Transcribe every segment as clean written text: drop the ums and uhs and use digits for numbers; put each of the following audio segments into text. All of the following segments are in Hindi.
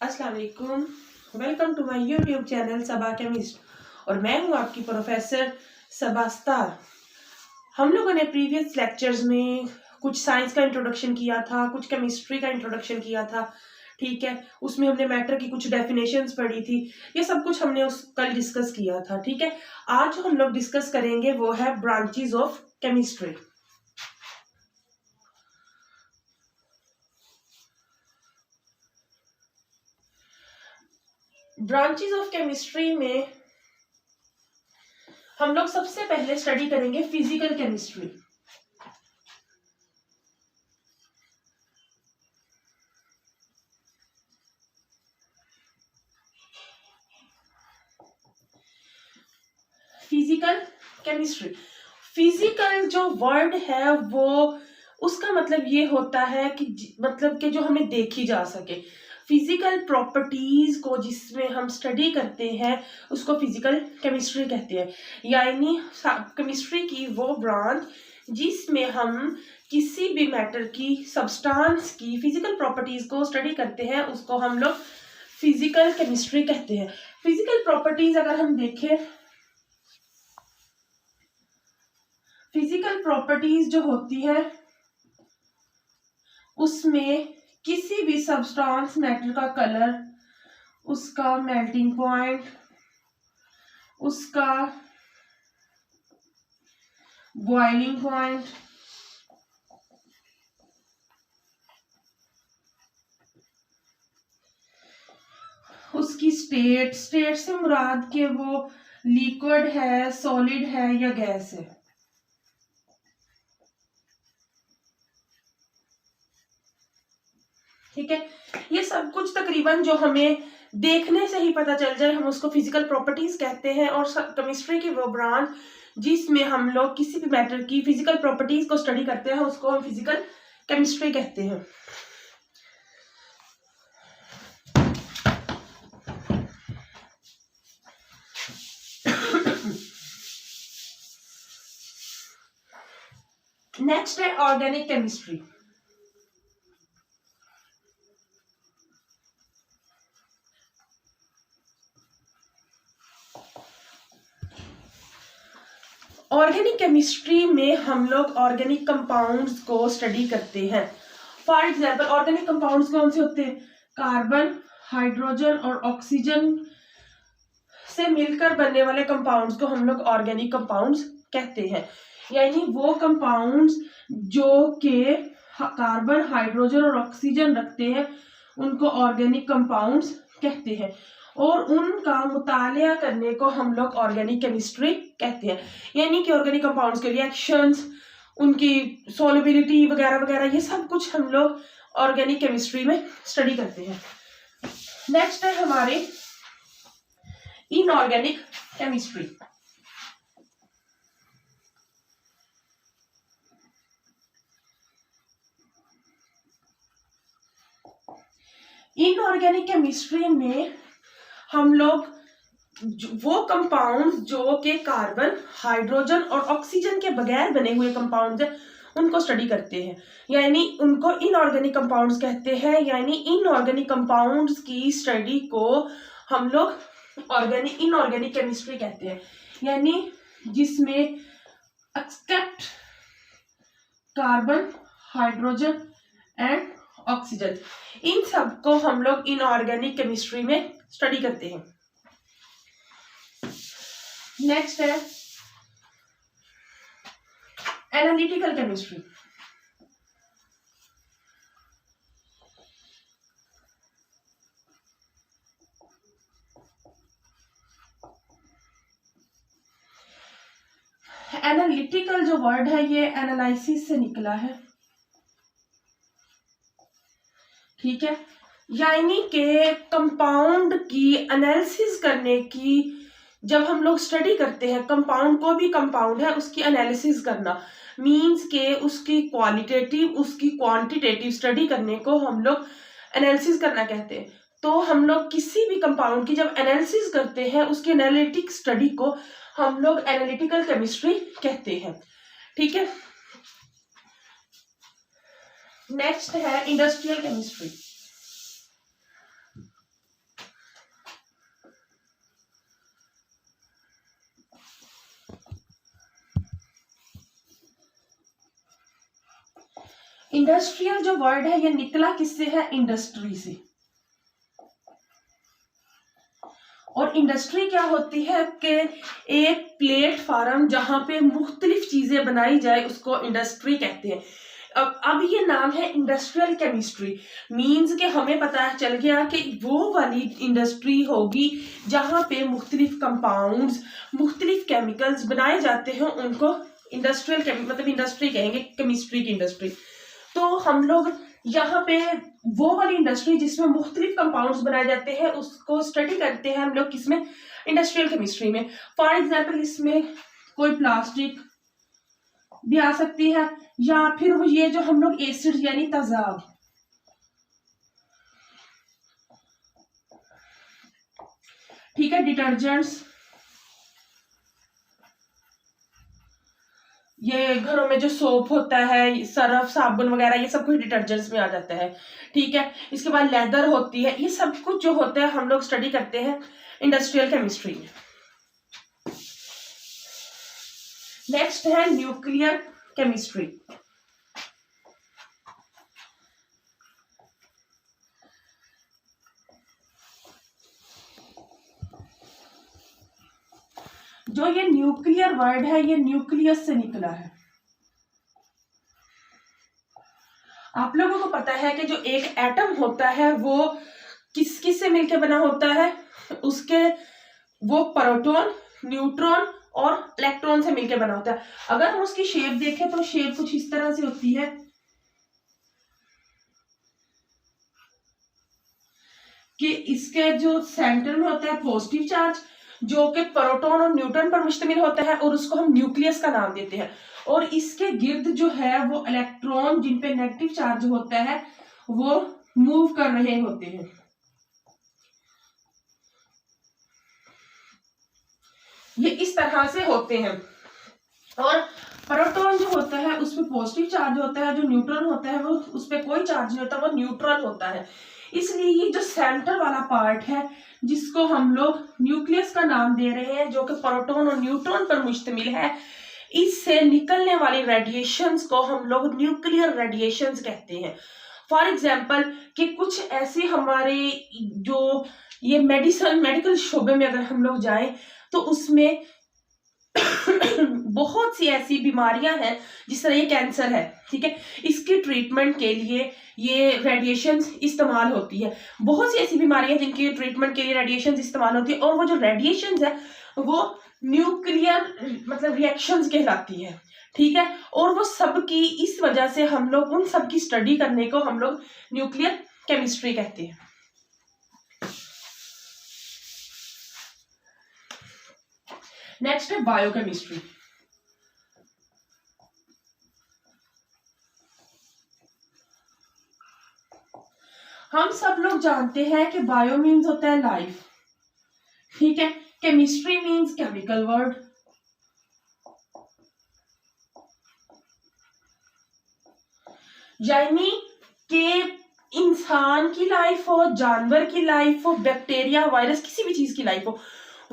अस्सलाम वालेकुम। Welcome to my YouTube channel Saba chemist और मैं हूं आपकी प्रोफेसर सबा स्टार। हम लोगों ने प्रीवियस लेक्चर्स में कुछ साइंस का इंट्रोडक्शन किया था, कुछ केमिस्ट्री का इंट्रोडक्शन किया था। ठीक है, उसमें हमने मैटर की कुछ डेफिनेशंस पढ़ी थी। ये सब कुछ हमने कल डिस्कस किया था। ठीक है, आज जो हम लोग डिस्कस करेंगे वो है branches of chemistry. Branches of chemistry में हम लोग सबसे पहले स्टडी करेंगे physical chemistry. Physical chemistry, physical जो वर्ड है वो उसका मतलब ये होता है कि मतलब कि जो हमें देखी जा सके। फिजिकल प्रॉपर्टीज को जिसमें हम स्टडी करते हैं उसको फिजिकल केमिस्ट्री कहते हैं। यानी केमिस्ट्री की वो ब्रांच जिसमें हम किसी भी मैटर की, सब्सटेंस की फिजिकल प्रॉपर्टीज को स्टडी करते हैं उसको हम लोग फिजिकल केमिस्ट्री कहते हैं। फिजिकल प्रॉपर्टीज अगर हम देखें, फिजिकल प्रॉपर्टीज जो होती है उसमें किसी भी सब्सटेंस मैटर का कलर, उसका मेल्टिंग पॉइंट, उसका बॉइलिंग पॉइंट, उसकी स्टेट से मुराद के वो लिक्विड है, सॉलिड है या गैस है। ठीक है, ये सब कुछ तकरीबन जो हमें देखने से ही पता चल जाए हम उसको फिजिकल प्रॉपर्टीज कहते हैं। और केमिस्ट्री की वो ब्रांच जिसमें हम लोग किसी भी मैटर की फिजिकल प्रॉपर्टीज को स्टडी करते हैं उसको हम फिजिकल केमिस्ट्री कहते हैं। नेक्स्ट है ऑर्गेनिक केमिस्ट्री। ऑर्गेनिक केमिस्ट्री में हम लोग ऑर्गेनिक कंपाउंड्स को स्टडी करते हैं। फॉर एग्जांपल ऑर्गेनिक कंपाउंड्स कौन से होते हैं? कार्बन, हाइड्रोजन और ऑक्सीजन से मिलकर बनने वाले कंपाउंड्स को हम लोग ऑर्गेनिक कंपाउंड्स कहते हैं। यानी वो कंपाउंड्स जो के कार्बन, हाइड्रोजन और ऑक्सीजन रखते हैं उनको ऑर्गेनिक कंपाउंड्स कहते हैं और उनका मुतालिया करने को हम लोग ऑर्गेनिक केमिस्ट्री कहते हैं। यानी कि ऑर्गेनिक कंपाउंड्स के रिएक्शंस, उनकी सॉल्युबिलिटी वगैरह वगैरह ये सब कुछ हम लोग ऑर्गेनिक केमिस्ट्री में स्टडी करते हैं। नेक्स्ट है हमारे इनऑर्गेनिक केमिस्ट्री। इनऑर्गेनिक केमिस्ट्री में हम लोग वो कंपाउंड जो के कार्बन, हाइड्रोजन और ऑक्सीजन के बगैर बने हुए कंपाउंड्स हैं उनको स्टडी करते हैं। यानी उनको इनऑर्गेनिक कंपाउंड्स कहते हैं। यानी इनऑर्गेनिक कंपाउंड्स की स्टडी को हम लोग इनऑर्गेनिक केमिस्ट्री कहते हैं। यानी जिसमें except carbon, hydrogen and oxygen, इन सब को हम लोग इनऑर्गेनिक केमिस्ट्री में स्टडी करते हैं। नेक्स्ट है एनालिटिकल केमिस्ट्री। एनालिटिकल जो वर्ड है ये एनालिसिस से निकला है। ठीक है, यानी के कंपाउंड की एनालिसिस करने की, जब हम लोग स्टडी करते हैं कंपाउंड को भी कंपाउंड है उसकी एनालिसिस करना मींस के उसकी क्वालिटेटिव, उसकी क्वांटिटेटिव स्टडी करने को हम लोग एनालिसिस करना कहते हैं। तो हम लोग किसी भी कंपाउंड की जब एनालिसिस करते हैं उसकी एनालिटिक स्टडी को हम लोग एनालिटिकल केमिस्ट्री कहते हैं। ठीक है, नेक्स्ट है इंडस्ट्रियल केमिस्ट्री। इंडस्ट्रियल जो वर्ड है ये निकला किससे है? इंडस्ट्री से। और इंडस्ट्री क्या होती है कि एक प्लेटफॉर्म जहां पे मुख्तलिफ चीजें बनाई जाए उसको इंडस्ट्री कहते हैं। अब ये नाम है इंडस्ट्रियल केमिस्ट्री, मींस कि हमें पता चल गया कि वो वाली इंडस्ट्री होगी जहां पे मुख्तलिफ कंपाउंड्स, मुख्तलिफ केमिकल्स बनाए जाते हैं, उनको इंडस्ट्रियल मतलब इंडस्ट्री कहेंगे, केमिस्ट्री की इंडस्ट्री। तो हम लोग यहाँ पे वो वाली इंडस्ट्री जिसमें मुख्तलिफ कंपाउंड्स बनाए जाते हैं उसको स्टडी करते हैं हम लोग किसमें? इंडस्ट्रियल केमिस्ट्री में। फॉर एग्जाम्पल इसमें कोई प्लास्टिक भी आ सकती है, या फिर ये जो हम लोग एसिड यानी तेजाब, ठीक है, डिटर्जेंट्स, ये घरों में जो सोप होता है, सर्फ, साबुन वगैरह, ये सब कुछ डिटर्जेंट्स में आ जाता है, ठीक है। इसके बाद लेदर होती है, ये सब कुछ जो होता है हम लोग स्टडी करते हैं इंडस्ट्रियल केमिस्ट्री में। नेक्स्ट है न्यूक्लियर केमिस्ट्री। जो ये न्यूक्लियर वर्ड है ये न्यूक्लियस से निकला है। आप लोगों को पता है कि जो एक एटम होता है वो किस किस से मिलकर बना होता है? उसके वो प्रोटॉन, न्यूट्रॉन और इलेक्ट्रॉन से मिलकर बना होता है। अगर हम उसकी शेप देखें तो शेप कुछ इस तरह से होती है कि इसके जो सेंटर में होता है पॉजिटिव चार्ज जो कि प्रोटॉन और न्यूट्रॉन पर मुश्तमिल होता है, और उसको हम न्यूक्लियस का नाम देते हैं। और इसके गिर्द जो है वो इलेक्ट्रॉन जिन पे नेगेटिव चार्ज होता है वो मूव कर रहे होते हैं। ये इस तरह से होते हैं। और प्रोटॉन जो होता है उसपे पॉजिटिव चार्ज होता है, जो न्यूट्रॉन होता है वो उस पर कोई चार्ज नहीं होता, वो न्यूट्रल होता है। इसलिए ये जो सेंटर वाला पार्ट है जिसको हम लोग न्यूक्लियस का नाम दे रहे हैं, जो कि प्रोटॉन और न्यूट्रॉन पर मुश्तमिल है, इससे निकलने वाली रेडिएशंस को हम लोग न्यूक्लियर रेडिएशंस कहते हैं। फॉर एग्जाम्पल कि कुछ ऐसे हमारे जो ये मेडिकल शोबे में अगर हम लोग जाएं तो उसमें बहुत सी ऐसी बीमारियां हैं, जिस तरह ये कैंसर है, ठीक है, इसके ट्रीटमेंट के लिए ये रेडिएशंस इस्तेमाल होती है। बहुत सी ऐसी बीमारियां जिनकी ट्रीटमेंट के लिए रेडिएशंस इस्तेमाल होती है, और वो जो रेडिएशंस है वो न्यूक्लियर मतलब रिएक्शंस कहलाती है, ठीक है। और वो सब की इस वजह से हम लोग उन सब की स्टडी करने को हम लोग न्यूक्लियर केमिस्ट्री कहते हैं। नेक्स्ट है बायोकेमिस्ट्री। हम सब लोग जानते हैं कि बायो मीन्स होता है लाइफ, ठीक है, केमिस्ट्री मीन्स केमिकल वर्ड, यानी कि इंसान की लाइफ हो, जानवर की लाइफ हो, बैक्टीरिया, वायरस, किसी भी चीज की लाइफ हो,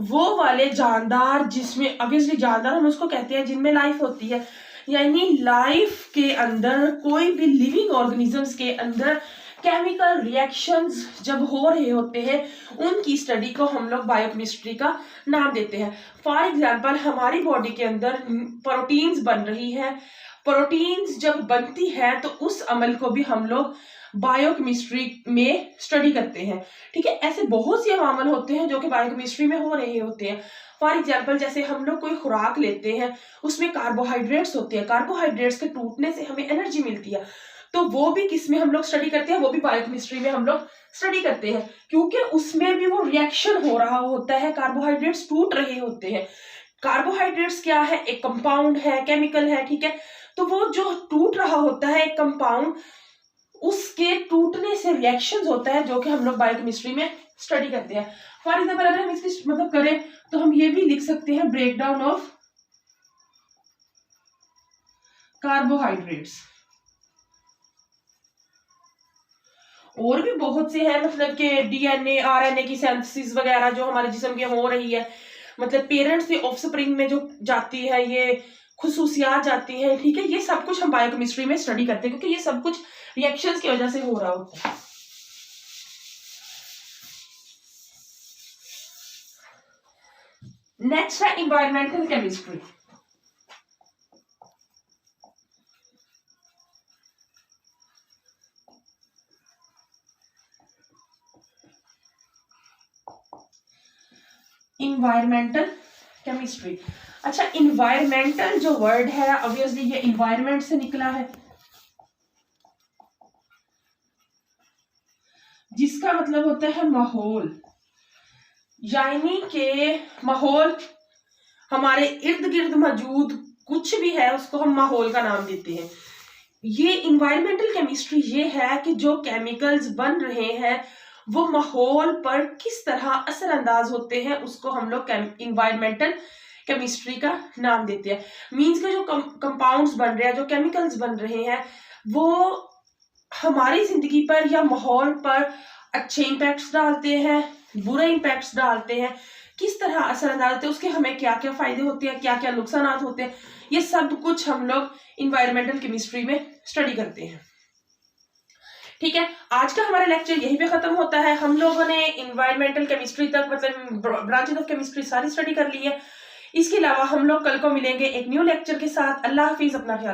वो वाले जानदार जिसमें ऑब्वियसली जानदार हम उसको कहते हैं जिनमें लाइफ होती है, यानी लाइफ के अंदर कोई भी लिविंग ऑर्गेनिजम्स के अंदर केमिकल रिएक्शंस जब हो रहे होते हैं उनकी स्टडी को हम लोग बायोकेमिस्ट्री का नाम देते हैं। फॉर एग्जांपल हमारी बॉडी के अंदर प्रोटीन्स बन रही है, प्रोटीन्स जब बनती है तो उस अमल को भी हम लोग बायोकेमिस्ट्री में स्टडी करते हैं, ठीक है। ऐसे बहुत से अमल होते हैं जो कि बायोकेमिस्ट्री में हो रहे होते हैं। फॉर एग्जाम्पल जैसे हम लोग कोई खुराक लेते हैं उसमें कार्बोहाइड्रेट्स होते हैं, कार्बोहाइड्रेट्स के टूटने से हमें एनर्जी मिलती है, तो वो भी किस में हम लोग स्टडी करते हैं? वो भी बायोकेमिस्ट्री में हम लोग स्टडी करते हैं, क्योंकि उसमें भी वो रिएक्शन हो रहा होता है, कार्बोहाइड्रेट्स टूट रहे होते हैं। कार्बोहाइड्रेट्स क्या है? एक कंपाउंड है, केमिकल है, ठीक है। तो वो जो टूट रहा होता है एक कंपाउंड, उसके टूटने से रिएक्शंस होता है जो कि हम लोग बायोकेमिस्ट्री में स्टडी करते हैं। फॉर एग्जाम्पल अगर हम इसकी मतलब करें तो हम ये भी लिख सकते हैं ब्रेक डाउन ऑफ कार्बोहाइड्रेट्स। और भी बहुत से हैं, मतलब कि डीएनए, आरएनए की सिंथेसिस वगैरह जो हमारे जिस्म के हो रही है, मतलब पेरेंट्स से ऑफस्प्रिंग में जो जाती है ये खुसूसियात जाती हैं, ठीक है, ये सब कुछ हम बायोकेमिस्ट्री में स्टडी करते हैं, क्योंकि ये सब कुछ रिएक्शंस की वजह से हो रहा होता है। नेक्स्ट है इन्वायरमेंटल केमिस्ट्री। Environmental chemistry. अच्छा, इन्वायरमेंटल जो वर्ड है ऑब्वियसली ये इन्वायरमेंट से निकला है, जिसका मतलब होता है माहौल, यानी कि माहौल हमारे इर्द गिर्द मौजूद कुछ भी है उसको हम माहौल का नाम देते हैं। ये इन्वायरमेंटल केमिस्ट्री ये है कि जो केमिकल्स बन रहे हैं वो माहौल पर किस तरह असरअंदाज होते हैं, उसको हम लोग इन्वायरमेंटल केमिस्ट्री का नाम देते हैं। मींस के जो कंपाउंड्स बन रहे हैं, जो केमिकल्स बन रहे हैं, वो हमारी जिंदगी पर या माहौल पर अच्छे इम्पैक्ट्स डालते हैं, बुरे इम्पैक्ट्स डालते हैं, किस तरह असरअंदाज होते हैं, उसके हमें क्या क्या फायदे होते हैं, क्या क्या नुकसान होते हैं, ये सब कुछ हम लोग इन्वायरमेंटल केमिस्ट्री में स्टडी करते हैं। ठीक है, आज का हमारा लेक्चर यहीं पे खत्म होता है। हम लोगों ने इन्वायरमेंटल केमिस्ट्री तक मतलब ब्रांचेस ऑफ केमिस्ट्री सारी स्टडी कर ली है। इसके अलावा हम लोग कल को मिलेंगे एक न्यू लेक्चर के साथ। अल्लाह हाफिज, अपना ख्याल।